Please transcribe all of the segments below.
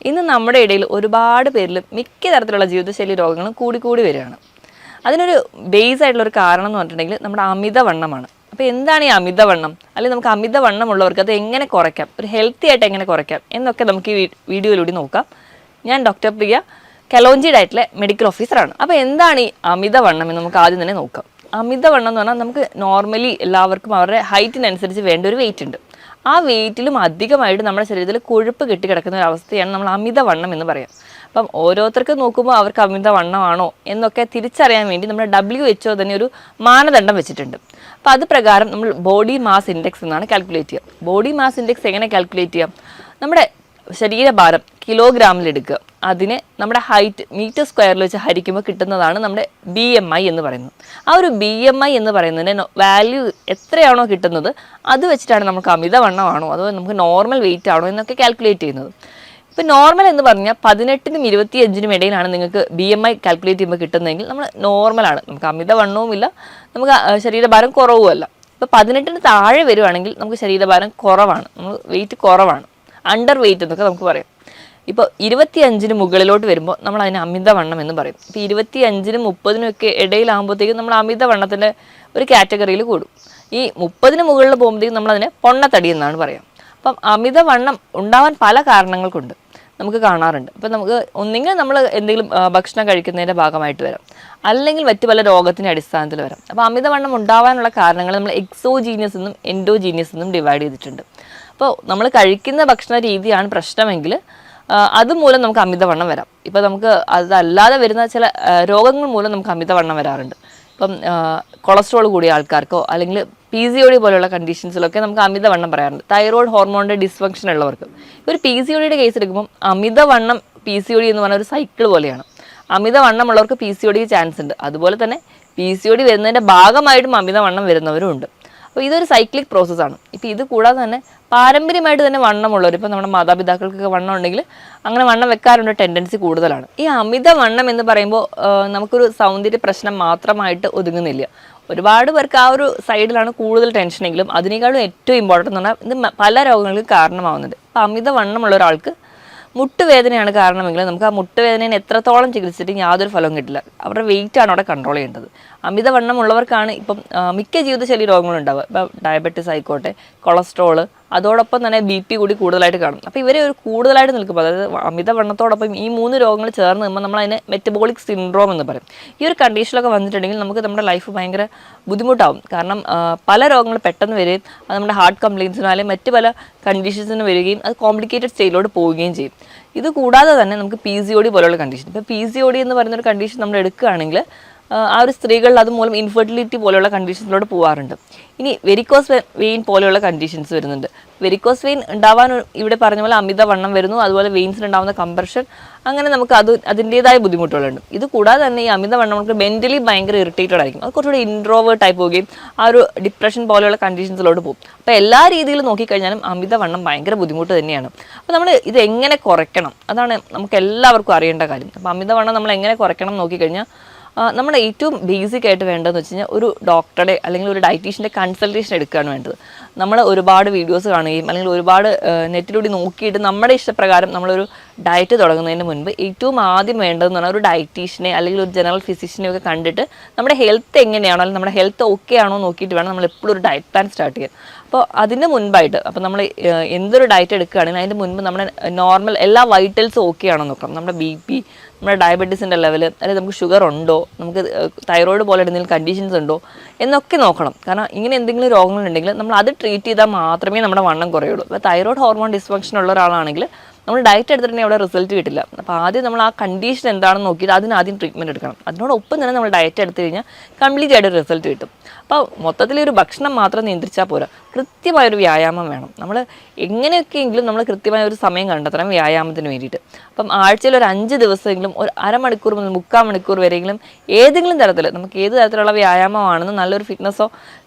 ഇന്ന് നമ്മുടെ ഇടയിൽ ഒരുപാട് പേരിൽ മിക്ക തരത്തിലുള്ള ജീവിതശൈലി രോഗങ്ങളും കൂടി വരികയാണ്. അതിനൊരു ബേസ് ആയിട്ടുള്ള ഒരു കാരണം എന്ന് പറഞ്ഞിട്ടുണ്ടെങ്കിൽ നമ്മുടെ അമിതവണ്ണമാണ്. അപ്പോൾ എന്താണ് ഈ അമിതവണ്ണം, അല്ലെങ്കിൽ നമുക്ക് അമിതവണ്ണമുള്ളവർക്ക് അത് എങ്ങനെ കുറയ്ക്കാം, ഒരു ഹെൽത്തി ആയിട്ട് എങ്ങനെ കുറയ്ക്കാം എന്നൊക്കെ നമുക്ക് ഈ വീഡിയോയിലൂടെ നോക്കാം. ഞാൻ ഡോക്ടർ പ്രിയ, കലോഞ്ചി ഡയറ്റിലെ മെഡിക്കൽ ഓഫീസറാണ്. അപ്പോൾ എന്താണ് ഈ അമിതവണ്ണം എന്ന് നമുക്ക് ആദ്യം തന്നെ നോക്കാം. അമിതവണ്ണം എന്ന് പറഞ്ഞാൽ നമുക്ക് നോർമലി എല്ലാവർക്കും അവരുടെ ഹൈറ്റിനനുസരിച്ച് വേണ്ട ഒരു വെയിറ്റ് ഉണ്ട്. ആ വെയിറ്റിലും അധികമായിട്ട് നമ്മുടെ ശരീരത്തിൽ കൊഴുപ്പ് കെട്ടിക്കിടക്കുന്ന ഒരു അവസ്ഥയാണ് നമ്മൾ അമിതവണ്ണം എന്ന് പറയാം. അപ്പം ഓരോരുത്തർക്കും നോക്കുമ്പോൾ അവർക്ക് അമിതവണ്ണമാണോ എന്നൊക്കെ തിരിച്ചറിയാൻ വേണ്ടി നമ്മുടെ WHO തന്നെ ഒരു മാനദണ്ഡം വെച്ചിട്ടുണ്ട്. അപ്പോൾ അത് പ്രകാരം നമ്മൾ ബോഡി മാസ് ഇൻഡെക്സ് എന്നാണ് കാൽക്കുലേറ്റ് ചെയ്യുക. ബോഡി മാസ് ഇൻഡെക്സ് എങ്ങനെ കാൽക്കുലേറ്റ് ചെയ്യാം? നമ്മുടെ ശരീരഭാരം കിലോഗ്രാമിൽ എടുക്കുക, അതിനെ നമ്മുടെ ഹൈറ്റ് മീറ്റർ സ്ക്വയറിൽ വെച്ച് ഹരിക്കുമ്പോൾ കിട്ടുന്നതാണ് നമ്മുടെ BMI എന്ന് പറയുന്നത്. ആ ഒരു BMI എന്ന് പറയുന്നതിൻ്റെ വാല്യൂ എത്രയാണോ കിട്ടുന്നത് അത് വെച്ചിട്ടാണ് നമുക്ക് അമിതവണ്ണമാണോ അതോ നമുക്ക് നോർമൽ വെയിറ്റ് ആണോ എന്നൊക്കെ കാൽക്കുലേറ്റ് ചെയ്യുന്നത്. ഇപ്പോൾ നോർമൽ എന്ന് പറഞ്ഞാൽ 18-നും 25-നും ഇടയിലാണ് നിങ്ങൾക്ക് BMI കാൽക്കുലേറ്റ് ചെയ്യുമ്പോൾ കിട്ടുന്നതെങ്കിൽ നമ്മൾ നോർമലാണ്, നമുക്ക് അമിതവണ്ണവും ഇല്ല, നമുക്ക് ശരീരഭാരം കുറവുമല്ല. ഇപ്പോൾ 18-ന് താഴെ വരുവാണെങ്കിൽ നമുക്ക് ശരീരഭാരം കുറവാണ്, നമുക്ക് വെയിറ്റ് കുറവാണ്, അണ്ടർ വെയിറ്റ് എന്നൊക്കെ നമുക്ക് പറയാം. ഇപ്പോൾ 25-ന് മുകളിലോട്ട് വരുമ്പോൾ നമ്മൾ അതിന് അമിതവണ്ണം എന്ന് പറയും. ഇപ്പോൾ 25-നും 30-നും ഒക്കെ ഇടയിലാകുമ്പോഴത്തേക്കും നമ്മൾ അമിതവണ്ണത്തിൻ്റെ ഒരു കാറ്റഗറിയിൽ കൂടും. ഈ 30-ന് മുകളിൽ പോകുമ്പോഴത്തേക്കും നമ്മളതിനെ പൊണ്ണത്തടി എന്നാണ് പറയാം. അപ്പം അമിതവണ്ണം ഉണ്ടാവാൻ പല കാരണങ്ങൾ കൊണ്ട് നമുക്ക് കാണാറുണ്ട്. അപ്പം നമുക്ക് ഒന്നെങ്കിൽ നമ്മൾ എന്തെങ്കിലും ഭക്ഷണം കഴിക്കുന്നതിൻ്റെ ഭാഗമായിട്ട് വരാം, അല്ലെങ്കിൽ മറ്റു പല രോഗത്തിൻ്റെ അടിസ്ഥാനത്തിൽ വരാം. അപ്പോൾ അമിതവണ്ണം ഉണ്ടാവാനുള്ള കാരണങ്ങൾ നമ്മൾ എക്സോജീനിയസ് എന്നും എൻഡോജീനിയസ് എന്നും ഡിവൈഡ് ചെയ്തിട്ടുണ്ട്. അപ്പോൾ നമ്മൾ കഴിക്കുന്ന ഭക്ഷണ രീതിയാണ് പ്രശ്നമെങ്കിൽ അതുമൂലം നമുക്ക് അമിതവണ്ണം വരാം. ഇപ്പോൾ നമുക്ക് അതല്ലാതെ വരുന്ന ചില രോഗങ്ങൾ മൂലം നമുക്ക് അമിതവണ്ണം വരാറുണ്ട്. ഇപ്പം കൊളസ്ട്രോൾ കൂടിയ ആൾക്കാർക്കോ അല്ലെങ്കിൽ PCOD പോലെയുള്ള കണ്ടീഷൻസിലൊക്കെ നമുക്ക് അമിതവണ്ണം പറയാറുണ്ട്. തൈറോയ്ഡ് ഹോർമോണിൻ്റെ ഡിസ്ഫങ്ഷൻ ഉള്ളവർക്ക് ഒരു PCODയുടെ കേസ് എടുക്കുമ്പം അമിതവണ്ണം PCOD എന്ന് പറഞ്ഞ ഒരു സൈക്കിൾ പോലെയാണ്. അമിതവണ്ണം ഉള്ളവർക്ക് PCOD ചാൻസ് ഉണ്ട്. അതുപോലെ തന്നെ PCOD വരുന്നതിൻ്റെ ഭാഗമായിട്ടും അമിതവണ്ണം വരുന്നവരും ഉണ്ട്. അപ്പോൾ ഇതൊരു സൈക്ലിക് പ്രോസസ്സാണ്. ഇപ്പോൾ ഇത് കൂടാതെ തന്നെ പാരമ്പര്യമായിട്ട് തന്നെ വണ്ണമുള്ളവർ, ഇപ്പോൾ നമ്മുടെ മാതാപിതാക്കൾക്കൊക്കെ വണ്ണം ഉണ്ടെങ്കിൽ അങ്ങനെ വണ്ണം വെക്കാനുള്ള ടെൻഡൻസി കൂടുതലാണ്. ഈ അമിതവണ്ണം എന്ന് പറയുമ്പോൾ നമുക്കൊരു സൗന്ദര്യ പ്രശ്നം മാത്രമായിട്ട് ഒതുങ്ങുന്നില്ല. ഒരുപാട് പേർക്ക് ആ ഒരു സൈഡിലാണ് കൂടുതൽ ടെൻഷനെങ്കിലും അതിനേക്കാളും ഏറ്റവും ഇമ്പോർട്ടൻ്റ് എന്ന് പറഞ്ഞാൽ ഇത് പല രോഗങ്ങൾക്ക് കാരണമാവുന്നുണ്ട്. അപ്പോൾ അമിതവണ്ണമുള്ള ഒരാൾക്ക് മുട്ടുവേദനയാണ് കാരണമെങ്കിൽ നമുക്ക് ആ മുട്ടുവേദനയെ എത്രത്തോളം ചികിത്സിച്ചിട്ട് യാതൊരു ഫലവും കിട്ടില്ല. അവരുടെ വെയിറ്റാണ് അവിടെ കൺട്രോൾ ചെയ്യേണ്ടത്. അമിതവണ്ണം ഉള്ളവർക്കാണ് ഇപ്പം മിക്ക ജീവിതശൈലി രോഗങ്ങളും ഉണ്ടാവുക. ഇപ്പം ഡയബറ്റിസ് ആയിക്കോട്ടെ, കൊളസ്ട്രോള്, അതോടൊപ്പം തന്നെ BP കൂടി കൂടുതലായിട്ട് കാണും. അപ്പോൾ ഇവരെ ഒരു കൂടുതലായിട്ട് നിൽക്കുമ്പോൾ, അതായത് അമിതവണ്ണത്തോടൊപ്പം ഈ 3 രോഗങ്ങൾ ചേർന്ന് നിൽക്കുമ്പോൾ നമ്മൾ അതിനെ മെറ്റബോളിക് സിൻഡ്രോം എന്ന് പറയും. ഈ ഒരു കണ്ടീഷനിലൊക്കെ വന്നിട്ടുണ്ടെങ്കിൽ നമുക്ക് നമ്മുടെ ലൈഫ് ഭയങ്കര ബുദ്ധിമുട്ടാവും. കാരണം പല രോഗങ്ങൾ പെട്ടെന്ന് വരികയും അത് നമ്മുടെ ഹാർട്ട് കംപ്ലയിൻസിനോ അല്ലെങ്കിൽ മറ്റ് പല കണ്ടീഷൻസിന് വരികയും അത് കോംപ്ലിക്കേറ്റഡ് സ്റ്റേജിലോട്ട് പോവുകയും ചെയ്യും. ഇത് കൂടാതെ തന്നെ നമുക്ക് PCOD പോലെയുള്ള കണ്ടീഷൻ, ഇപ്പോൾ PCOD എന്ന് പറയുന്നൊരു കണ്ടീഷൻ നമ്മൾ എടുക്കുകയാണെങ്കിൽ ആ ഒരു സ്ത്രീകളിൽ അതുമൂലം ഇൻഫെർട്ടിലിറ്റി പോലെയുള്ള കണ്ടീഷൻസിലോട്ട് പോകാറുണ്ട്. ഇനി വെരിക്കോസ് വെയിൻ പോലെയുള്ള കണ്ടീഷൻസ് വരുന്നുണ്ട്. വെരിക്കോസ് വെയിൻ ഉണ്ടാവാൻ ഇവിടെ പറഞ്ഞ പോലെ അമിതവണ്ണം വരുന്നു, അതുപോലെ വെയിൻസിലുണ്ടാകുന്ന കംപ്രഷൻ, അങ്ങനെ നമുക്ക് അതിൻ്റേതായ ബുദ്ധിമുട്ടുകളുണ്ട്. ഇത് കൂടാതെ തന്നെ ഈ അമിതവണ്ണം നമുക്ക് മെൻ്റലി ഭയങ്കര ഇറിറ്റേറ്റഡ് ആയിരിക്കും. അത് കുറച്ചുകൂടി ഇൻട്രോവേർട്ട് ആയി പോവുകയും ആ ഒരു ഡിപ്രഷൻ പോലെയുള്ള കണ്ടീഷൻസിലോട്ട് പോകും. അപ്പോൾ എല്ലാ രീതിയിലും നോക്കിക്കഴിഞ്ഞാലും അമിതവണ്ണം ഭയങ്കര ബുദ്ധിമുട്ട് തന്നെയാണ്. അപ്പോൾ നമ്മൾ ഇത് എങ്ങനെ കുറയ്ക്കണം, അതാണ് നമുക്ക് എല്ലാവർക്കും അറിയേണ്ട കാര്യം. അപ്പോൾ അമിതവണ്ണം നമ്മൾ എങ്ങനെ കുറയ്ക്കണം നോക്കിക്കഴിഞ്ഞാൽ നമ്മൾ ഏറ്റവും ബേസിക് ആയിട്ട് വേണ്ടതെന്ന് വെച്ച് കഴിഞ്ഞാൽ ഒരു ഡോക്ടറുടെ അല്ലെങ്കിൽ ഒരു ഡയറ്റീഷ്യൻ്റെ കൺസൾട്ടേഷൻ എടുക്കുകയാണ് വേണ്ടത്. നമ്മൾ ഒരുപാട് വീഡിയോസ് കാണുകയും അല്ലെങ്കിൽ ഒരുപാട് നെറ്റിലൂടെ നോക്കിയിട്ട് നമ്മുടെ ഇഷ്ടപ്രകാരം നമ്മളൊരു ഡയറ്റ് തുടങ്ങുന്നതിന് മുൻപ് ഏറ്റവും ആദ്യം വേണ്ടതെന്ന് പറഞ്ഞാൽ ഒരു ഡയറ്റീഷ്യനെ അല്ലെങ്കിൽ ഒരു ജനറൽ ഫിസിഷ്യനെ ഒക്കെ കണ്ടിട്ട് നമ്മുടെ ഹെൽത്ത് എങ്ങനെയാണോ അല്ലെങ്കിൽ നമ്മുടെ ഹെൽത്ത് ഓക്കെ ആണോ നോക്കിയിട്ട് വേണം നമ്മൾ എപ്പോഴും ഒരു ഡയറ്റ് പ്ലാൻ സ്റ്റാർട്ട് ചെയ്യാൻ. അപ്പോൾ അതിന് മുൻപായിട്ട് അപ്പോൾ നമ്മൾ എന്തൊരു ഡയറ്റ് എടുക്കുകയാണെങ്കിൽ അതിന് മുൻപ് നമ്മുടെ നോർമൽ എല്ലാ വൈറ്റൽസും ഓക്കെ ആണോ നോക്കാം. നമ്മുടെ BP, നമ്മുടെ ഡയബറ്റീസിൻ്റെ ലെവൽ, അല്ലെങ്കിൽ നമുക്ക് ഷുഗർ ഉണ്ടോ, നമുക്ക് തൈറോയ്ഡ് പോലെ എന്തെങ്കിലും കണ്ടീഷൻസ് ഉണ്ടോ എന്നൊക്കെ നോക്കണം. കാരണം ഇങ്ങനെ എന്തെങ്കിലും രോഗങ്ങളുണ്ടെങ്കിൽ നമ്മൾ അത് ട്രീറ്റ് ചെയ്താൽ മാത്രമേ നമ്മുടെ വണ്ണം കുറയുള്ളൂ. ഇപ്പോൾ തൈറോയ്ഡ് ഹോർമോൺ ഡിസ്ഫങ്ഷൻ ഉള്ള ഒരാളാണെങ്കിൽ നമ്മൾ ഡയറ്റ് എടുത്തിട്ടുണ്ടെങ്കിൽ അവിടെ റിസൾട്ട് കിട്ടില്ല. അപ്പോൾ ആദ്യം നമ്മൾ ആ കണ്ടീഷൻ എന്താണെന്ന് നോക്കിയിട്ട് അതിനാദ്യം ട്രീറ്റ്മെൻറ്റ് എടുക്കണം. അതിനോടൊപ്പം തന്നെ നമ്മൾ ഡയറ്റ് എടുത്തു കഴിഞ്ഞാൽ കംപ്ലീറ്റ് ആയിട്ട് റിസൾട്ട് കിട്ടും. അപ്പോൾ മൊത്തത്തിലൊരു ഭക്ഷണം മാത്രം നിയന്ത്രിച്ചാൽ പോരാ, കൃത്യമായൊരു വ്യായാമം വേണം. നമ്മൾ എങ്ങനെയൊക്കെയെങ്കിലും നമ്മൾ കൃത്യമായ ഒരു സമയം കണ്ടെത്തണം വ്യായാമത്തിന് വേണ്ടിയിട്ട്. അപ്പം ആഴ്ചയിൽ ഒരു 5 ദിവസമെങ്കിലും ഒരു അരമണിക്കൂർ മുതൽ 3/4 മണിക്കൂർ വരെയെങ്കിലും ഏതെങ്കിലും തരത്തിൽ നമുക്ക് ഏത് തരത്തിലുള്ള വ്യായാമമാണെന്ന് നല്ലൊരു ഫിറ്റ്നസ്സോ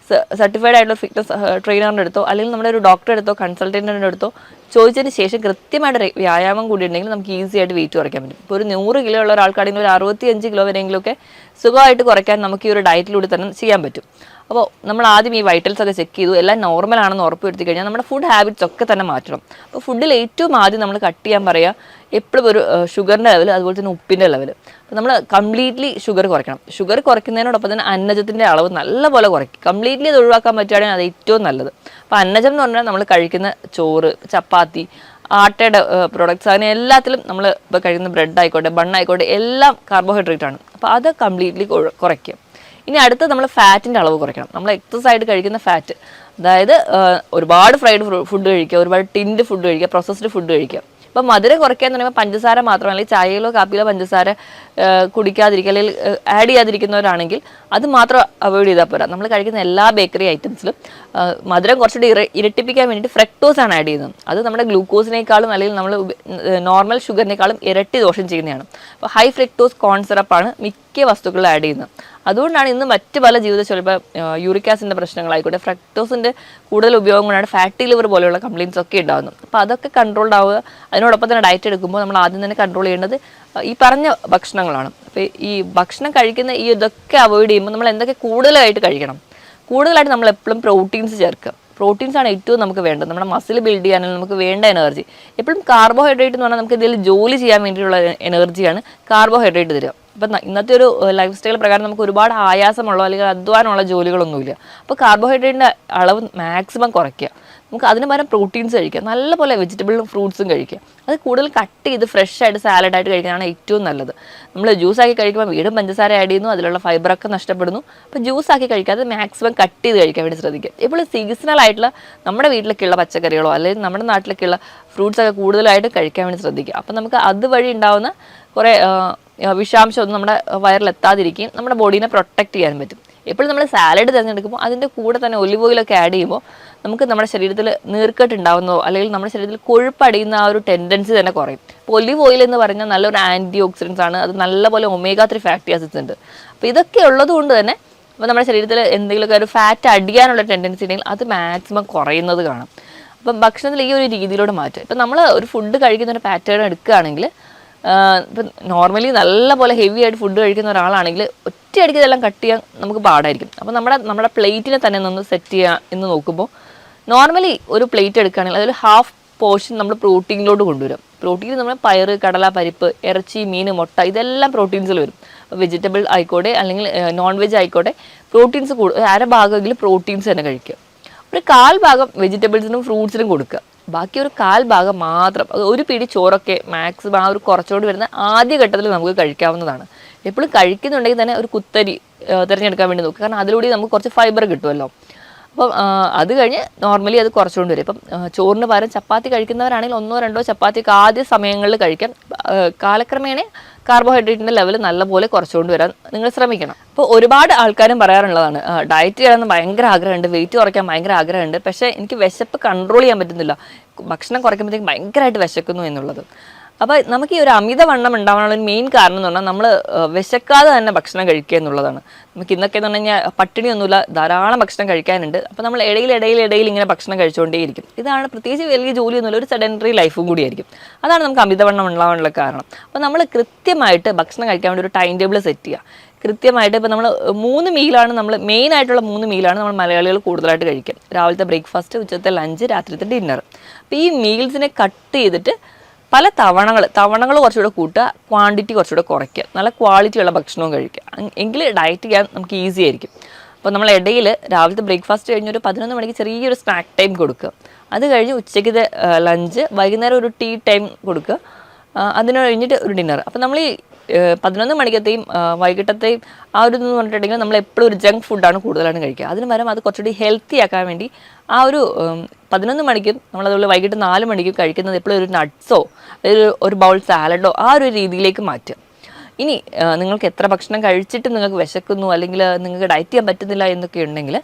സർട്ടിഫൈഡ് ആയിട്ടുള്ള ഫിറ്റ്നസ് ട്രെയിനറിൻ്റെ അടുത്തോ അല്ലെങ്കിൽ നമ്മുടെ ഒരു ഡോക്ടറെ അടുത്തോ കൺസൾട്ടൻറ്റിൻ്റെ അടുത്തോ ചോദിച്ചതിന് ശേഷം കൃത്യമായിട്ട് വ്യായാമം കൂടി ഉണ്ടെങ്കിൽ നമുക്ക് ഈസി ആയിട്ട് വെയിറ്റ് കുറയ്ക്കാൻ പറ്റും. ഇപ്പോൾ ഒരു 100 കിലോ ഉള്ള ഒരാൾക്കാണെങ്കിൽ ഒരു 65 കിലോ വരെയെങ്കിലുമൊക്കെ സുഖമായിട്ട് കുറയ്ക്കാൻ നമുക്ക് ഈ ഒരു ഡയറ്റിലൂടെ തന്നെ ചെയ്യാൻ പറ്റും. അപ്പോൾ നമ്മൾ ആദ്യം ഈ വൈറ്റൽസ് ഒക്കെ ചെക്ക് ചെയ്തു, എല്ലാം നോർമൽ ആണെന്ന് ഉറപ്പ് വരുത്തി കഴിഞ്ഞാൽ നമ്മുടെ ഫുഡ് ഹാബിറ്റ്സ് ഒക്കെ തന്നെ മാറ്റണം. അപ്പോൾ ഫുഡിൽ ഏറ്റവും ആദ്യം നമ്മൾ കട്ട് ചെയ്യാൻ പറയുക എപ്പോഴും ഒരു ഷുഗറിൻ്റെ ലെവൽ, അതുപോലെ തന്നെ ഉപ്പിൻ്റെ ലെവൽ. അപ്പോൾ നമ്മൾ കംപ്ലീറ്റ്ലി ഷുഗർ കുറയ്ക്കണം. ഷുഗർ കുറയ്ക്കുന്നതിനോടൊപ്പം തന്നെ അന്നജത്തിൻ്റെ അളവ് നല്ലപോലെ കുറയ്ക്കും. കംപ്ലീറ്റ്ലി അത് ഒഴിവാക്കാൻ പറ്റുകയാണെങ്കിൽ അത് ഏറ്റവും നല്ലത്. അപ്പോൾ അന്നജം എന്ന് പറഞ്ഞാൽ നമ്മൾ കഴിക്കുന്ന ചോറ്, ചപ്പാത്തി, ആട്ടയുടെ പ്രൊഡക്ട്സ്, അങ്ങനെ എല്ലാത്തിലും നമ്മൾ ഇപ്പോൾ കഴിക്കുന്ന ബ്രെഡ് ആയിക്കോട്ടെ, ബണ്ണായിക്കോട്ടെ, എല്ലാം കാർബോഹൈഡ്രേറ്റ് ആണ്. അപ്പോൾ അത് കംപ്ലീറ്റ്ലി കുറയ്ക്കുക. ഇനി അടുത്ത് നമ്മൾ ഫാറ്റിൻ്റെ അളവ് കുറയ്ക്കണം. നമ്മൾ എക്സസ് ആയിട്ട് കഴിക്കുന്ന ഫാറ്റ്, അതായത് ഒരുപാട് ഫ്രൈഡ് ഫുഡ് കഴിക്കുക, ഒരുപാട് ടിൻഡ് ഫുഡ് കഴിക്കുക, പ്രോസസ്ഡ് ഫുഡ് കഴിക്കുക. ഇപ്പം മധുരം കുറയ്ക്കുക എന്ന് പറയുമ്പോൾ പഞ്ചസാര മാത്രം, അല്ലെങ്കിൽ ചായയിലോ കാപ്പിയിലോ പഞ്ചസാര കുടിക്കാതിരിക്കുക അല്ലെങ്കിൽ ആഡ് ചെയ്യാതിരിക്കുന്നവരാണെങ്കിൽ അത് മാത്രം അവോയ്ഡ് ചെയ്താൽ പോരാ. നമ്മൾ കഴിക്കുന്ന എല്ലാ ബേക്കറി ഐറ്റംസിലും മധുരം കുറച്ചുകൂടി ഇരട്ടിപ്പിക്കാൻ വേണ്ടിയിട്ട് ഫ്രക്ടോസ് ആണ് ആഡ് ചെയ്യുന്നത്. അത് നമ്മുടെ ഗ്ലൂക്കോസിനേക്കാളും അല്ലെങ്കിൽ നമ്മൾ നോർമൽ ഷുഗറിനേക്കാളും ഇരട്ടി ദോഷം ചെയ്യുന്നതാണ്. അപ്പോൾ ഹൈ ഫ്രക്ടോസ് കോൺ സിറപ്പാണ് മിക്ക വസ്തുക്കളിൽ ആഡ് ചെയ്യുന്നത്. അതുകൊണ്ടാണ് ഇന്ന് മറ്റ് പല ജീവിതശൈലി, ഇപ്പോൾ യൂറിക് ആസിഡിൻ്റെ പ്രശ്നങ്ങളായിക്കോട്ടെ, ഫ്രക്ടോസിൻ്റെ കൂടുതൽ ഉപയോഗം കൊണ്ടാണ് ഫാറ്റി ലിവർ പോലെയുള്ള കംപ്ലയിൻസ് ഒക്കെ ഉണ്ടാകുന്നത്. അപ്പോൾ അതൊക്കെ കൺട്രോൾഡ് ആവുക. അതിനോടൊപ്പം തന്നെ ഡയറ്റ് എടുക്കുമ്പോൾ നമ്മൾ ആദ്യം തന്നെ കൺട്രോൾ ചെയ്യേണ്ടത് ഈ പറഞ്ഞ ഭക്ഷണങ്ങളാണ്. അപ്പോൾ ഈ ഭക്ഷണം കഴിക്കുന്ന ഇതൊക്കെ അവോയ്ഡ് ചെയ്യുമ്പോൾ നമ്മൾ എന്തൊക്കെ കൂടുതലായിട്ട് കഴിക്കണം? കൂടുതലായിട്ട് നമ്മൾ എപ്പോഴും പ്രോട്ടീൻസ് ചേർക്കുക. പ്രോട്ടീൻസ് ആണ് ഏറ്റവും നമുക്ക് വേണ്ടത്. നമ്മുടെ മസിൽ ബിൽഡ് ചെയ്യാനും നമുക്ക് വേണ്ട എനർജി. എപ്പോഴും കാർബോഹൈഡ്രേറ്റ് എന്ന് പറഞ്ഞാൽ നമുക്ക് ഇതിൽ ജോലി ചെയ്യാൻ വേണ്ടിയിട്ടുള്ള എനർജിയാണ് കാർബോഹൈഡ്രേറ്റ് തരിക. അപ്പം ഇന്നത്തെ ഒരു ലൈഫ് സ്റ്റൈൽ പ്രകാരം നമുക്ക് ഒരുപാട് ആയാസമുള്ള അല്ലെങ്കിൽ അധ്വാനമുള്ള ജോലികളൊന്നുമില്ല. അപ്പോൾ കാർബോഹൈഡ്രേറ്റിൻ്റെ അളവ് മാക്സിമം കുറയ്ക്കുക. നമുക്ക് അതിന് പകരം പ്രോട്ടീൻസ് കഴിക്കുക, നല്ലപോലെ വെജിറ്റബിളും ഫ്രൂട്ട്സും കഴിക്കുക. അത് കൂടുതൽ കട്ട് ചെയ്ത് ഫ്രഷ് ആയിട്ട് സാലഡായിട്ട് കഴിക്കാനാണ് ഏറ്റവും നല്ലത്. നമ്മൾ ജ്യൂസാക്കി കഴിക്കുമ്പോൾ വീണ്ടും പഞ്ചസാര ആഡ് ചെയ്യുന്നു, അതിലുള്ള ഫൈബറൊക്കെ നഷ്ടപ്പെടുന്നു. അപ്പോൾ ജ്യൂസാക്കി കഴിക്കാതെ മാക്സിമം കട്ട് ചെയ്ത് കഴിക്കാൻ വേണ്ടി ശ്രദ്ധിക്കുക. ഇപ്പോൾ സീസണൽ ആയിട്ടുള്ള നമ്മുടെ വീട്ടിലൊക്കെയുള്ള പച്ചക്കറികളോ അല്ലെങ്കിൽ നമ്മുടെ നാട്ടിലൊക്കെയുള്ള ഫ്രൂട്ട്സൊക്കെ കൂടുതലായിട്ട് കഴിക്കാൻ വേണ്ടി ശ്രദ്ധിക്കുക. അപ്പോൾ നമുക്ക് അതുവഴി ഉണ്ടാകുന്ന കുറേ വിഷാംശമൊന്നും നമ്മുടെ വയറിലെത്താതിരിക്കുകയും നമ്മുടെ ബോഡീനെ പ്രൊട്ടക്റ്റ് ചെയ്യാൻ പറ്റും. എപ്പോഴും നമ്മൾ സാലഡ് തിരഞ്ഞെടുക്കുമ്പോൾ അതിൻ്റെ കൂടെ തന്നെ ഒലിവ് ഓയിലൊക്കെ ആഡ് ചെയ്യുമ്പോൾ നമുക്ക് നമ്മുടെ ശരീരത്തിൽ നീർക്കെട്ട് ഉണ്ടാകുന്നതോ അല്ലെങ്കിൽ നമ്മുടെ ശരീരത്തിൽ കൊഴുപ്പടിയുന്ന ആ ഒരു ടെൻഡൻസി തന്നെ കുറയും. ഇപ്പോൾ ഒലിവ് ഓയിൽ എന്ന് പറഞ്ഞാൽ നല്ലൊരു ആൻറ്റി ഓക്സിഡൻസ് ആണ്. അത് നല്ലപോലെ ഒമേഗ-3 ഫാറ്റി ആസിഡ്സ് ഉണ്ട്. അപ്പോൾ ഇതൊക്കെ ഉള്ളത് കൊണ്ട് തന്നെ അപ്പോൾ നമ്മുടെ ശരീരത്തിൽ എന്തെങ്കിലുമൊക്കെ ഒരു ഫാറ്റ് അടിയാനുള്ള ടെൻഡൻസി ഉണ്ടെങ്കിൽ അത് മാക്സിമം കുറയുന്നത് കാണാം. അപ്പം ഭക്ഷണത്തിൽ ഈ ഒരു രീതിയിലൂടെ മാറ്റും. ഇപ്പം നമ്മൾ ഒരു ഫുഡ് കഴിക്കുന്ന ഒരു പാറ്റേൺ എടുക്കുകയാണെങ്കിൽ, ഇപ്പം നോർമലി നല്ലപോലെ ഹെവി ആയിട്ട് ഫുഡ് കഴിക്കുന്ന ഒരാളാണെങ്കിൽ ഒറ്റയടിക്ക് ഇതെല്ലാം കട്ട് ചെയ്യാൻ നമുക്ക് പാടായിരിക്കും. അപ്പോൾ നമ്മുടെ പ്ലേറ്റിനെ തന്നെ ഒന്ന് സെറ്റ് ചെയ്യുക എന്ന് നോക്കുമ്പോൾ നോർമലി ഒരു പ്ലേറ്റ് എടുക്കുകയാണെങ്കിൽ അതിൽ ഹാഫ് പോർഷൻ നമ്മൾ പ്രോട്ടീനിലോട്ട് കൊണ്ടുവരും. പ്രോട്ടീൻ നമ്മൾ പയറ്, കടല, പരിപ്പ്, ഇറച്ചി, മീൻ, മുട്ട, ഇതെല്ലാം പ്രോട്ടീൻസിൽ വരും. വെജിറ്റബിൾ ആയിക്കോട്ടെ അല്ലെങ്കിൽ നോൺ വെജ് ആയിക്കോട്ടെ, പ്രോട്ടീൻസ് അര ഭാഗമെങ്കിലും പ്രോട്ടീൻസ് തന്നെ കഴിക്കുക. ഒരു 1/4 ഭാഗം വെജിറ്റബിൾസിനും ഫ്രൂട്ട്സിനും കൊടുക്കുക. ബാക്കി ഒരു 1/4 ഭാഗം മാത്രം, ഒരു പിടി ചോറൊക്കെ മാക്സിമം ആ ഒരു കുറച്ചുകൊണ്ട് വരുന്ന ആദ്യ ഘട്ടത്തിൽ നമുക്ക് കഴിക്കാവുന്നതാണ്. എപ്പോഴും കഴിക്കുന്നുണ്ടെങ്കിൽ തന്നെ ഒരു കുത്തരി തിരഞ്ഞെടുക്കാൻ വേണ്ടി നോക്കുക. കാരണം അതിലൂടെ നമുക്ക് കുറച്ച് ഫൈബർ കിട്ടുമല്ലോ. അപ്പം അത് കഴിഞ്ഞ് നോർമലി അത് കുറച്ചുകൊണ്ട് വരും. ഇപ്പം ചോറിന് പകരം ചപ്പാത്തി കഴിക്കുന്നവരാണെങ്കിൽ 1-2 ചപ്പാത്തിയൊക്കെ ആദ്യ സമയങ്ങളിൽ കഴിക്കാം. കാലക്രമേണ കാർബോഹൈഡ്രേറ്റിൻ്റെ ലെവൽ നല്ലപോലെ കുറച്ചുകൊണ്ട് വരാൻ നിങ്ങൾ ശ്രമിക്കണം. അപ്പോൾ ഒരുപാട് ആൾക്കാരും പറയാറുള്ളതാണ്, ഡയറ്റ് ചെയ്യണമെന്ന് ഭയങ്കര ആഗ്രഹമുണ്ട്, വെയിറ്റ് കുറയ്ക്കാൻ ഭയങ്കര ആഗ്രഹമുണ്ട്, പക്ഷേ എനിക്ക് വിശപ്പ് കൺട്രോൾ ചെയ്യാൻ പറ്റുന്നില്ല, ഭക്ഷണം കുറയ്ക്കുമ്പോഴത്തേക്കും ഭയങ്കരമായിട്ട് വിശക്കുന്നു എന്നുള്ളത്. അപ്പോൾ നമുക്ക് ഈ ഒരു അമിതവണ്ണം ഉണ്ടാവാനുള്ള ഒരു മെയിൻ കാരണം എന്ന് പറഞ്ഞാൽ നമ്മൾ വിശക്കാതെ തന്നെ ഭക്ഷണം കഴിക്കുക എന്നുള്ളതാണ്. നമുക്ക് ഇന്നൊക്കെ എന്ന് പറഞ്ഞു കഴിഞ്ഞാൽ പട്ടിണിയൊന്നുമില്ല, ധാരാളം ഭക്ഷണം കഴിക്കാനുണ്ട്. അപ്പോൾ നമ്മൾ ഇടയിൽ ഇങ്ങനെ ഭക്ഷണം കഴിച്ചുകൊണ്ടേയിരിക്കും. ഇതാണ് പ്രത്യേകിച്ച് വലിയ ജോലിയൊന്നുമില്ല, ഒരു സെഡൻറ്ററി ലൈഫും കൂടിയായിരിക്കും. അതാണ് നമുക്ക് അമിതവണ്ണം ഉണ്ടാവാനുള്ള കാരണം. അപ്പോൾ നമ്മൾ കൃത്യമായിട്ട് ഭക്ഷണം കഴിക്കാൻ വേണ്ടി ഒരു ടൈം ടേബിൾ സെറ്റ് ചെയ്യുക. കൃത്യമായിട്ട് ഇപ്പോൾ നമ്മൾ 3 മീലാണ് നമ്മൾ മെയിനായിട്ടുള്ള 3 മീലാണ് നമ്മൾ മലയാളികൾ കൂടുതലായിട്ട് കഴിക്കുക. രാവിലത്തെ ബ്രേക്ക്ഫാസ്റ്റ്, ഉച്ചത്തെ ലഞ്ച്, രാത്രിത്തെ ഡിന്നർ. അപ്പോൾ ഈ മീൽസിനെ കട്ട് ചെയ്തിട്ട് പല തവണകൾ കുറച്ചുകൂടെ കൂട്ടുക, ക്വാണ്ടിറ്റി കുറച്ചുകൂടെ കുറയ്ക്കുക, നല്ല ക്വാളിറ്റിയുള്ള ഭക്ഷണവും കഴിക്കുക. എങ്കിൽ ഡയറ്റ് ചെയ്യാൻ നമുക്ക് ഈസി ആയിരിക്കും. അപ്പോൾ നമ്മൾ ഇടയിൽ രാവിലത്തെ ബ്രേക്ക്ഫാസ്റ്റ് കഴിഞ്ഞ് ഒരു 11 മണിക്ക് ചെറിയൊരു സ്നാക്ക് ടൈം കൊടുക്കുക. അത് കഴിഞ്ഞ് ഉച്ചയ്ക്കത്തെ ലഞ്ച്, വൈകുന്നേരം ഒരു ടീ ടൈം കൊടുക്കുക, അതിന് കഴിഞ്ഞിട്ട് ഒരു ഡിന്നർ. അപ്പോൾ നമ്മൾ ഈ 11 മണിക്കത്തെയും വൈകിട്ടത്തെയും ആ ഒരു എന്ന് പറഞ്ഞിട്ടുണ്ടെങ്കിൽ നമ്മൾ എപ്പോഴും ഒരു ജങ്ക് ഫുഡാണ് കൂടുതലാണ് കഴിക്കുക. അതിന് പകരം അത് കുറച്ചുകൂടി ഹെൽത്തി ആക്കാൻ വേണ്ടി ആ ഒരു 11 മണിക്കും നമ്മളതുപോലെ വൈകിട്ട് 4 മണിക്കും കഴിക്കുന്നത് എപ്പോഴും ഒരു നട്ട്സോ അല്ലെങ്കിൽ ഒരു ബൗൾ സാലഡോ ആ ഒരു രീതിയിലേക്ക് മാറ്റുക. ഇനി നിങ്ങൾക്ക് എത്ര ഭക്ഷണം കഴിച്ചിട്ട് നിങ്ങൾക്ക് വിശക്കുന്നു അല്ലെങ്കിൽ നിങ്ങൾക്ക് ഡയറ്റ് ചെയ്യാൻ പറ്റുന്നില്ല എന്നൊക്കെ ഉണ്ടെങ്കിൽ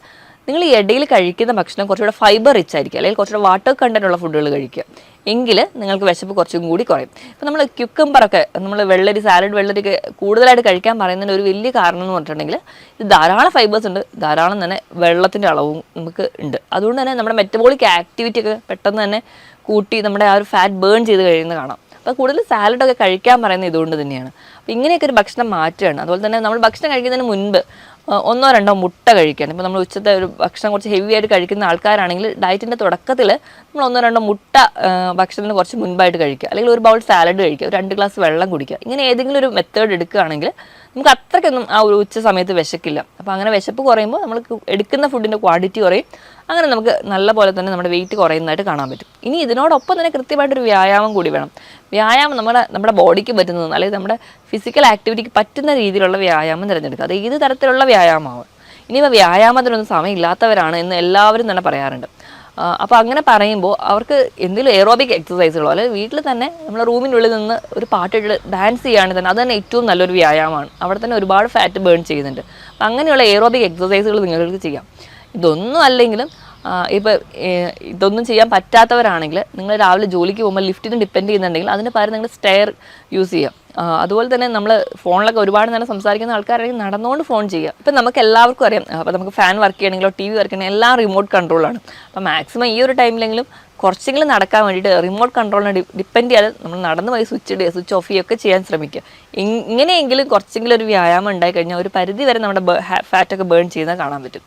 നിങ്ങൾ ഈ ഇടയിൽ കഴിക്കുന്ന ഭക്ഷണം കുറച്ചുകൂടെ ഫൈബർ റിച്ച് ആയിരിക്കും, അല്ലെങ്കിൽ കുറച്ചുകൂടെ വാട്ടർ കണ്ടന്റ് ഉള്ള ഫുഡുകൾ കഴിക്കുക. എങ്കിൽ നിങ്ങൾക്ക് വിശപ്പ് കുറച്ചും കൂടി കുറയും. ഇപ്പോൾ നമ്മൾ ക്യുക്കമ്പറൊക്കെ, നമ്മൾ സാലഡ് വെള്ളരിയൊക്കെ കൂടുതലായിട്ട് കഴിക്കാൻ പറയുന്നതിന് ഒരു വലിയ കാരണം എന്ന് പറഞ്ഞിട്ടുണ്ടെങ്കിൽ ഇത് ധാരാളം ഫൈബേഴ്സ് ഉണ്ട്, ധാരാളം തന്നെ വെള്ളത്തിൻ്റെ അളവും നമുക്ക് ഉണ്ട്. അതുകൊണ്ട് തന്നെ നമ്മുടെ മെറ്റബോളിക് ആക്ടിവിറ്റി ഒക്കെ പെട്ടെന്ന് തന്നെ കൂട്ടി നമ്മുടെ ആ ഒരു ഫാറ്റ് ബേൺ ചെയ്ത് കഴിയുന്നത് കാണാം. അപ്പോൾ കൂടുതൽ സാലഡൊക്കെ കഴിക്കാൻ പറയുന്നത് ഇതുകൊണ്ട് തന്നെയാണ്. അപ്പോൾ ഇങ്ങനെയൊക്കെ ഒരു ഭക്ഷണം മാറ്റുകയാണ്. അതുപോലെ തന്നെ നമ്മൾ ഭക്ഷണം കഴിക്കുന്നതിന് മുൻപ് ഒന്നോ രണ്ടോ മുട്ട കഴിക്കാൻ. ഇപ്പോൾ നമ്മൾ ഉച്ചത്തെ ഒരു ഭക്ഷണം കുറച്ച് ഹെവി ആയിട്ട് കഴിക്കുന്ന ആൾക്കാരാണെങ്കിൽ ഡയറ്റിൻ്റെ തുടക്കത്തിൽ നമ്മൾ ഒന്നോ രണ്ടോ മുട്ട ഭക്ഷണത്തിന് കുറച്ച് മുൻപായിട്ട് കഴിക്കുക, അല്ലെങ്കിൽ ഒരു ബൗൾ സാലഡ് കഴിക്കുക, ഒരു 2 ഗ്ലാസ് വെള്ളം കുടിക്കുക. ഇങ്ങനെ ഏതെങ്കിലും ഒരു മെത്തേഡ് എടുക്കുകയാണെങ്കിൽ നമുക്ക് അത്രയ്ക്കൊന്നും ആ ഒരു ഉച്ച സമയത്ത് വിശക്കില്ല. അപ്പോൾ അങ്ങനെ വിശപ്പ് കുറയുമ്പോൾ നമ്മൾ എടുക്കുന്ന ഫുഡിൻ്റെ ക്വാണ്ടിറ്റി കുറയും. അങ്ങനെ നമുക്ക് നല്ല പോലെ തന്നെ നമ്മുടെ വെയിറ്റ് കുറയുന്നതായിട്ട് കാണാൻ പറ്റും. ഇനി ഇതിനോടൊപ്പം തന്നെ കൃത്യമായിട്ടൊരു വ്യായാമം കൂടി വേണം. വ്യായാമം നമ്മുടെ ബോഡിക്ക് പറ്റുന്നത്, അല്ലെങ്കിൽ നമ്മുടെ ഫിസിക്കൽ ആക്ടിവിറ്റിക്ക് പറ്റുന്ന രീതിയിലുള്ള വ്യായാമം തിരഞ്ഞെടുക്കുക. അത് ഏത് തരത്തിലുള്ള വ്യായാമമാവും. ഇനിയിപ്പോൾ വ്യായാമത്തിനൊന്നും സമയമില്ലാത്തവരാണ് എന്ന് എല്ലാവരും തന്നെ പറയാറുണ്ട്. അപ്പോൾ അങ്ങനെ പറയുമ്പോൾ അവർക്ക് എന്തെങ്കിലും എയറോബിക് എക്സസൈസുകളോ അല്ലെങ്കിൽ വീട്ടിൽ തന്നെ നമ്മൾ റൂമിനുള്ളിൽ നിന്ന് ഒരു പാട്ടിട്ട് ഡാൻസ് ചെയ്യുകയാണെങ്കിൽ തന്നെ അത് തന്നെ ഏറ്റവും നല്ലൊരു വ്യായാമമാണ്. അവിടെ തന്നെ ഒരുപാട് ഫാറ്റ് ബേൺ ചെയ്യുന്നുണ്ട്. അപ്പം അങ്ങനെയുള്ള എയറോബിക് എക്സസൈസുകൾ നിങ്ങൾക്ക് ചെയ്യാം. ഇതൊന്നും അല്ലെങ്കിലും ഇപ്പോൾ ഇതൊന്നും ചെയ്യാൻ പറ്റാത്തവരാണെങ്കിൽ നിങ്ങൾ രാവിലെ ജോലിക്ക് പോകുമ്പോൾ ലിഫ്റ്റിന് ഡിപ്പെൻഡ് ചെയ്യുന്നുണ്ടെങ്കിൽ അതിന് പകരം നിങ്ങൾ സ്റ്റെയർ യൂസ് ചെയ്യാം. അതുപോലെ തന്നെ നമ്മൾ ഫോണിലൊക്കെ ഒരുപാട് നേരം സംസാരിക്കുന്ന ആൾക്കാരാണെങ്കിൽ നടന്നുകൊണ്ട് ഫോൺ ചെയ്യുക. ഇപ്പം നമുക്ക് എല്ലാവർക്കും അറിയാം, അപ്പോൾ നമുക്ക് ഫാൻ വർക്ക് ചെയ്യണമെങ്കിലോ TV വർക്ക് ചെയ്യണമെങ്കിൽ എല്ലാം റിമോട്ട് കൺട്രോളാണ്. അപ്പോൾ മാക്സിമം ഈ ഒരു ടൈമിലെങ്കിലും കുറച്ചെങ്കിലും നടക്കാൻ വേണ്ടിയിട്ട് റിമോട്ട് കൺട്രോളിനെ ഡിപ്പെൻഡ് ചെയ്യാതെ നമ്മൾ നടന്ന് പോയി സ്വിച്ച് ഓഫ് ചെയ്യുകയൊക്കെ ചെയ്യാൻ ശ്രമിക്കുക. ഇങ്ങനെയെങ്കിലും കുറച്ചെങ്കിലും ഒരു വ്യായാമം ഉണ്ടായി കഴിഞ്ഞാൽ ഒരു പരിധി വരെ നമ്മുടെ ഫാറ്റൊക്കെ ബേൺ ചെയ്യുന്നത് കാണാൻ പറ്റും.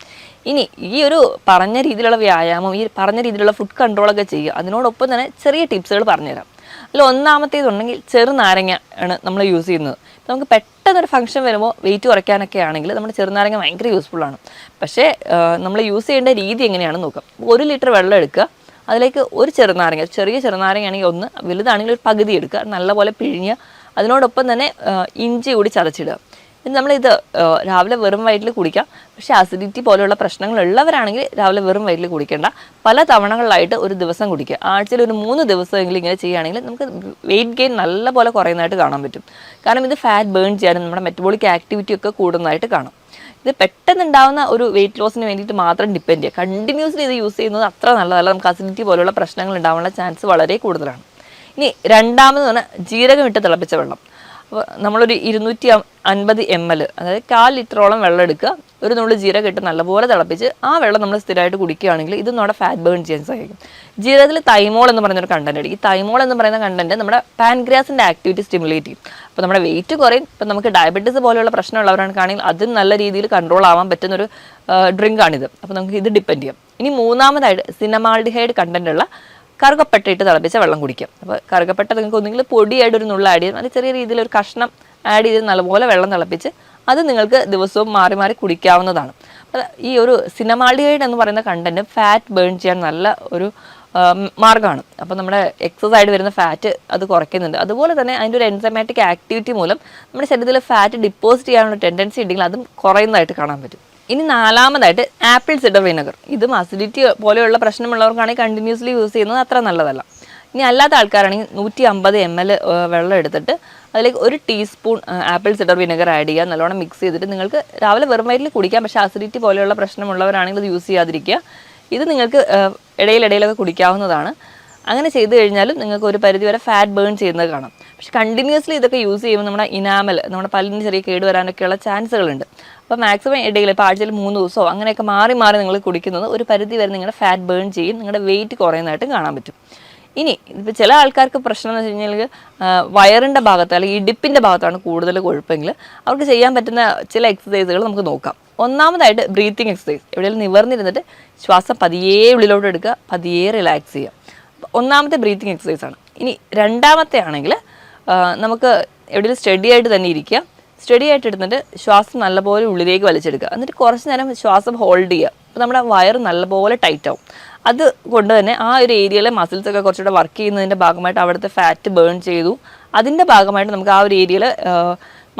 ഇനി ഈ ഒരു പറഞ്ഞ രീതിയിലുള്ള വ്യായാമം, ഈ പറഞ്ഞ രീതിയിലുള്ള ഫുഡ് കൺട്രോളൊക്കെ ചെയ്യുക. അതിനോടൊപ്പം തന്നെ ചെറിയ ടിപ്സുകൾ പറഞ്ഞുതരാം. അതിൽ ഒന്നാമത്തേതുണ്ടെങ്കിൽ ചെറുനാരങ്ങ ആണ് നമ്മൾ യൂസ് ചെയ്യുന്നത്. നമുക്ക് പെട്ടെന്നൊരു ഫംഗ്ഷൻ വരുമ്പോൾ വെയിറ്റ് കുറയ്ക്കാനൊക്കെ ആണെങ്കിൽ നമ്മുടെ ചെറുനാരങ്ങ ഭയങ്കര യൂസ്ഫുള്ളാണ്. പക്ഷേ നമ്മൾ യൂസ് ചെയ്യേണ്ട രീതി എങ്ങനെയാണെന്ന് നോക്കാം. 1 ലിറ്റർ വെള്ളം എടുക്കുക, അതിലേക്ക് ഒരു ചെറുനാരങ്ങ, ചെറിയ ചെറുനാരങ്ങയാണെങ്കിൽ 1, വലുതാണെങ്കിൽ ഒരു പകുതി എടുക്കുക, നല്ലപോലെ പിഴിഞ്ഞ് അതിനോടൊപ്പം തന്നെ ഇഞ്ചി കൂടി ചതച്ചിടുക. ഇത് നമ്മളിത് രാവിലെ വെറും വയറ്റിൽ കുടിക്കാം. പക്ഷേ അസിഡിറ്റി പോലെയുള്ള പ്രശ്നങ്ങളുള്ളവരാണെങ്കിൽ രാവിലെ വെറും വയറ്റിൽ കുടിക്കേണ്ട, പല തവണകളിലായിട്ട് ഒരു ദിവസം കുടിക്കുക. ആഴ്ചയിൽ ഒരു 3 ദിവസമെങ്കിലും ഇങ്ങനെ ചെയ്യുകയാണെങ്കിൽ നമുക്ക് വെയിറ്റ് ഗെയിൻ നല്ലപോലെ കുറയുന്നതായിട്ട് കാണാൻ പറ്റും. കാരണം ഇത് ഫാറ്റ് ബേൺ ചെയ്യാനും നമ്മുടെ മെറ്റബോളിക് ആക്ടിവിറ്റി ഒക്കെ കൂടുന്നതായിട്ട് കാണാം. ഇത് പെട്ടെന്നുണ്ടാകുന്ന ഒരു വെയിറ്റ് ലോസിന് വേണ്ടിയിട്ട് മാത്രം ഡിപ്പെൻഡ് ചെയ്യുക. കണ്ടിന്യൂസ്ലി ഇത് യൂസ് ചെയ്യുന്നത് അത്ര നല്ലതല്ല. നമുക്ക് അസിഡിറ്റി പോലുള്ള പ്രശ്നങ്ങൾ ഉണ്ടാകാനുള്ള ചാൻസ് വളരെ കൂടുതലാണ്. ഇനി രണ്ടാമത് പറഞ്ഞാൽ ജീരകം ഇട്ട് തിളപ്പിച്ച വെള്ളം. അപ്പോൾ നമ്മളൊരു 250 ml, അതായത് 1/4 ലിറ്ററോളം വെള്ളം എടുക്കുക, ഒരു നുള്ളു ജീരകം ഇട്ട് നല്ലപോലെ തിളപ്പിച്ച് ആ വെള്ളം നമ്മൾ സ്ഥിരമായിട്ട് കുടിക്കുകയാണെങ്കിൽ ഇത് നമ്മുടെ ഫാറ്റ് ബേൺ ചെയ്യാൻ സഹായിക്കും. ജീരകത്തിൽ തൈമോൾ എന്ന് പറയുന്നൊരു കണ്ടന്റ് ഉണ്ട്. ഈ തൈമോൾ എന്ന് പറയുന്ന കണ്ടന്റ് നമ്മുടെ പാൻക്രിയാസിൻ്റെ ആക്ടിവിറ്റി സ്റ്റിമുലേറ്റ് ചെയ്യും. അപ്പോൾ നമ്മുടെ വെയിറ്റ് കുറയും. ഇപ്പം നമുക്ക് ഡയബറ്റീസ് പോലെയുള്ള പ്രശ്നമുള്ളവരാണെങ്കിൽ അതും നല്ല രീതിയിൽ കൺട്രോൾ ആവാൻ പറ്റുന്നൊരു ഡ്രിങ്കാണിത്. അപ്പോൾ നമുക്ക് ഇത് ഡിപ്പെൻഡ് ചെയ്യാം. ഇനി മൂന്നാമതായിട്ട് സിനമാൾഡിഹൈഡ് കണ്ടന്റ് ഉള്ള കറുകപ്പട്ട ഇട്ട് തിളപ്പിച്ച വെള്ളം കുടിക്കാം. അപ്പോൾ കറുകപ്പട്ട നിങ്ങൾക്ക് ഒന്നെങ്കിൽ പൊടിയായിട്ട് ഒരു നുള്ള ആഡ് ചെയ്യും, അല്ലെങ്കിൽ ചെറിയ രീതിയിൽ ഒരു കഷ്ണം ആഡ് ചെയ്ത് നല്ലപോലെ വെള്ളം തിളപ്പിച്ച് അത് നിങ്ങൾക്ക് ദിവസവും മാറി മാറി കുടിക്കാവുന്നതാണ്. ഈ ഒരു സിനമാൾഡിഹൈഡ് എന്ന് പറയുന്ന കണ്ടന്റ് ഫാറ്റ് ബേൺ ചെയ്യാൻ നല്ല ഒരു മാർഗ്ഗമാണ്. അപ്പോൾ നമ്മുടെ എക്സസൈഡ് വരുന്ന ഫാറ്റ് അത് കുറയ്ക്കുന്നുണ്ട്. അതുപോലെ തന്നെ അതിൻ്റെ ഒരു എൻസൈമാറ്റിക് ആക്ടിവിറ്റി മൂലം നമ്മുടെ ശരീരത്തിൽ ഫാറ്റ് ഡിപ്പോസിറ്റ് ചെയ്യാനുള്ള ടെൻഡൻസി ഉണ്ടെങ്കിൽ അതും കുറയുന്നതായിട്ട് കാണാൻ പറ്റും. ഇനി നാലാമതായിട്ട് ആപ്പിൾ സിഡർ വിനെഗർ. ഇതും അസിഡിറ്റി പോലെയുള്ള പ്രശ്നമുള്ളവർക്കാണെങ്കിൽ കണ്ടിന്യൂസ്ലി യൂസ് ചെയ്യുന്നത് അത്ര നല്ലതല്ല. ഇനി അല്ലാത്ത ആൾക്കാരാണെങ്കിൽ 150 ml വെള്ളം എടുത്തിട്ട് അതിലേക്ക് 1 teaspoon apple cider vinegar add ചെയ്യുക, നല്ലോണം മിക്സ് ചെയ്തിട്ട് നിങ്ങൾക്ക് രാവിലെ വെറും വയറ്റിൽ കുടിക്കാം. പക്ഷേ അസിഡിറ്റി പോലെയുള്ള പ്രശ്നമുള്ളവരാണെങ്കിൽ ഇത് യൂസ് ചെയ്യാതിരിക്കുക. ഇത് നിങ്ങൾക്ക് ഇടയിലൊക്കെ കുടിക്കാവുന്നതാണ്. അങ്ങനെ ചെയ്ത് കഴിഞ്ഞാലും നിങ്ങൾക്ക് ഒരു പരിധി വരെ ഫാറ്റ് ബേൺ ചെയ്യുന്നത് കാണാം. പക്ഷേ കണ്ടിന്യൂസ്ലി ഇതൊക്കെ യൂസ് ചെയ്യുമ്പോൾ നമ്മുടെ ഇനാമൽ, നമ്മുടെ പല്ലിന് ചെറിയ കേട് വരാനൊക്കെയുള്ള ചാൻസുകളുണ്ട്. അപ്പോൾ മാക്സിമം ഇടയിൽ ഇപ്പോൾ ആഴ്ചയിൽ 3 ദിവസമോ അങ്ങനെയൊക്കെ മാറി നിങ്ങൾ കുടിക്കുന്നത് ഒരു പരിധി വരെ നിങ്ങളുടെ ഫാറ്റ് ബേൺ ചെയ്യും, നിങ്ങളുടെ വെയിറ്റ് കുറയുന്നതായിട്ടും കാണാൻ പറ്റും. ഇനി ഇപ്പോൾ ചില ആൾക്കാർക്ക് പ്രശ്നം എന്ന് വെച്ച് കഴിഞ്ഞാൽ വയറിൻ്റെ ഭാഗത്ത് അല്ലെങ്കിൽ ഇടുപ്പിൻ്റെ ഭാഗത്താണ് കൂടുതൽ കൊഴുപ്പെങ്കിൽ അവർക്ക് ചെയ്യാൻ പറ്റുന്ന ചില എക്സസൈസുകൾ നമുക്ക് നോക്കാം. ഒന്നാമതായിട്ട് ബ്രീത്തിങ് എക്സസൈസ്. എവിടെയെങ്കിലും നിവർന്നിരുന്നിട്ട് ശ്വാസം പതിയെ ഉള്ളിലോട്ട് എടുക്കുക, പതിയെ റിലാക്സ് ചെയ്യുക. ഒന്നാമത്തെ ബ്രീത്തിങ് എക്സസൈസാണ്. ഇനി രണ്ടാമത്തെ ആണെങ്കിൽ നമുക്ക് എവിടെയെങ്കിലും സ്റ്റഡി ആയിട്ട് തന്നെ ഇരിക്കുക, സ്റ്റഡി ആയിട്ട് എടുത്തിട്ട് ശ്വാസം നല്ലപോലെ ഉള്ളിലേക്ക് വലിച്ചെടുക്കുക, എന്നിട്ട് കുറച്ച് നേരം ശ്വാസം ഹോൾഡ് ചെയ്യുക. അപ്പോൾ നമ്മുടെ വയർ നല്ലപോലെ ടൈറ്റ് ആവും. അത് കൊണ്ട് തന്നെ ആ ഒരു ഏരിയയിലെ മസിൽസൊക്കെ കുറച്ചുകൂടെ വർക്ക് ചെയ്യുന്നതിൻ്റെ ഭാഗമായിട്ട് അവിടുത്തെ ഫാറ്റ് ബേൺ ചെയ്തു. അതിൻ്റെ ഭാഗമായിട്ട് നമുക്ക് ആ ഒരു ഏരിയയിൽ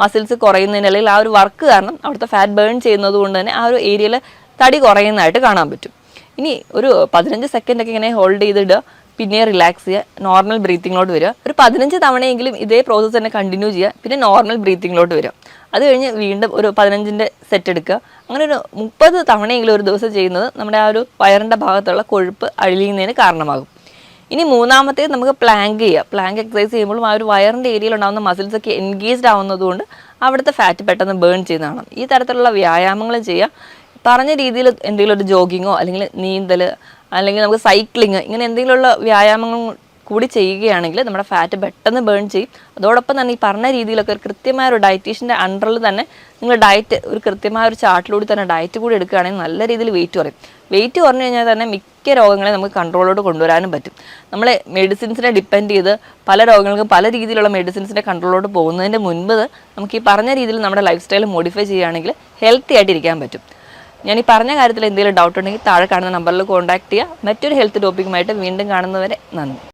മസിൽസ് കുറയുന്നതിന് അല്ലെങ്കിൽ ആ ഒരു വർക്ക് കാരണം അവിടുത്തെ ഫാറ്റ് ബേൺ ചെയ്യുന്നത് കൊണ്ട് തന്നെ ആ ഒരു ഏരിയയിൽ തടി കുറയുന്നതായിട്ട് കാണാൻ പറ്റും. ഇനി ഒരു 15 സെക്കൻഡൊക്കെ ഇങ്ങനെ ഹോൾഡ് ചെയ്തിടുക, പിന്നെ റിലാക്സ് ചെയ്യുക, നോർമൽ ബ്രീത്തിങ്ങിലോട്ട് വരിക. ഒരു 15 തവണയെങ്കിലും ഇതേ പ്രോസസ്സ് തന്നെ കണ്ടിന്യൂ ചെയ്യുക, പിന്നെ നോർമൽ ബ്രീത്തിങ്ങിലോട്ട് വരിക. അത് കഴിഞ്ഞ് വീണ്ടും ഒരു 15ൻ്റെ സെറ്റ് എടുക്കുക. അങ്ങനെ ഒരു 30 തവണയെങ്കിലും ഒരു ദിവസം ചെയ്യുന്നത് നമ്മുടെ ആ ഒരു വയറിൻ്റെ ഭാഗത്തുള്ള കൊഴുപ്പ് അഴിയുന്നതിന് കാരണമാകും. ഇനി മൂന്നാമത്തേത് നമുക്ക് പ്ലാങ്ക് ചെയ്യുക. പ്ലാങ്ക് എക്സസൈസ് ചെയ്യുമ്പോഴും ആ ഒരു വയറിൻ്റെ ഏരിയയിൽ ഉണ്ടാകുന്ന മസിൽസൊക്കെ എൻഗേജ്ഡ് ആവുന്നതുകൊണ്ട് അവിടുത്തെ ഫാറ്റ് പെട്ടെന്ന് ബേൺ ചെയ്യുന്നതാണ്. ഈ തരത്തിലുള്ള വ്യായാമങ്ങളും ചെയ്യുക. പറഞ്ഞ രീതിയിൽ എന്തെങ്കിലും ഒരു ജോഗിങ്ങോ അല്ലെങ്കിൽ നീന്തൽ അല്ലെങ്കിൽ നമുക്ക് സൈക്ലിങ് ഇങ്ങനെ എന്തെങ്കിലുമുള്ള വ്യായാമങ്ങൾ കൂടി ചെയ്യുകയാണെങ്കിൽ നമ്മുടെ ഫാറ്റ് പെട്ടെന്ന് ബേൺ ചെയ്യും. അതോടൊപ്പം തന്നെ ഈ പറഞ്ഞ രീതിയിലൊക്കെ ഒരു കൃത്യമായ ഒരു ഡയറ്റീഷ്യൻ്റെ അണ്ടറിൽ തന്നെ നിങ്ങൾ ഡയറ്റ് ഒരു കൃത്യമായ ഒരു ചാർട്ടിലൂടെ തന്നെ ഡയറ്റ് കൂടി എടുക്കുകയാണെങ്കിൽ നല്ല രീതിയിൽ വെയിറ്റ് കുറയും. വെയിറ്റ് കുറഞ്ഞു കഴിഞ്ഞാൽ തന്നെ മിക്ക രോഗങ്ങളെ നമുക്ക് കൺട്രോളോട് കൊണ്ടുവരാനും പറ്റും. നമ്മൾ മെഡിസിൻസിനെ ഡിപ്പെൻഡ് ചെയ്ത് പല രോഗങ്ങൾക്കും പല രീതിയിലുള്ള മെഡിസിൻസിൻ്റെ കൺട്രോളോട് പോകുന്നതിൻ്റെ മുൻപ് നമുക്ക് ഈ പറഞ്ഞ രീതിയിൽ നമ്മുടെ ലൈഫ് സ്റ്റൈൽ മോഡിഫൈ ചെയ്യുകയാണെങ്കിൽ ഹെൽത്തി ആയിട്ട് ഇരിക്കാൻ പറ്റും. ഞാൻ ഈ പറഞ്ഞ കാര്യത്തിൽ എന്തെങ്കിലും ഡൗട്ട് ഉണ്ടെങ്കിൽ താഴെ കാണുന്ന നമ്പറിൽ കോൺടാക്ട് ചെയ്യുക. മറ്റൊരു ഹെൽത്ത് ടോപ്പിക്കുമായിട്ട് വീണ്ടും കാണുന്നവരെ നന്ദി.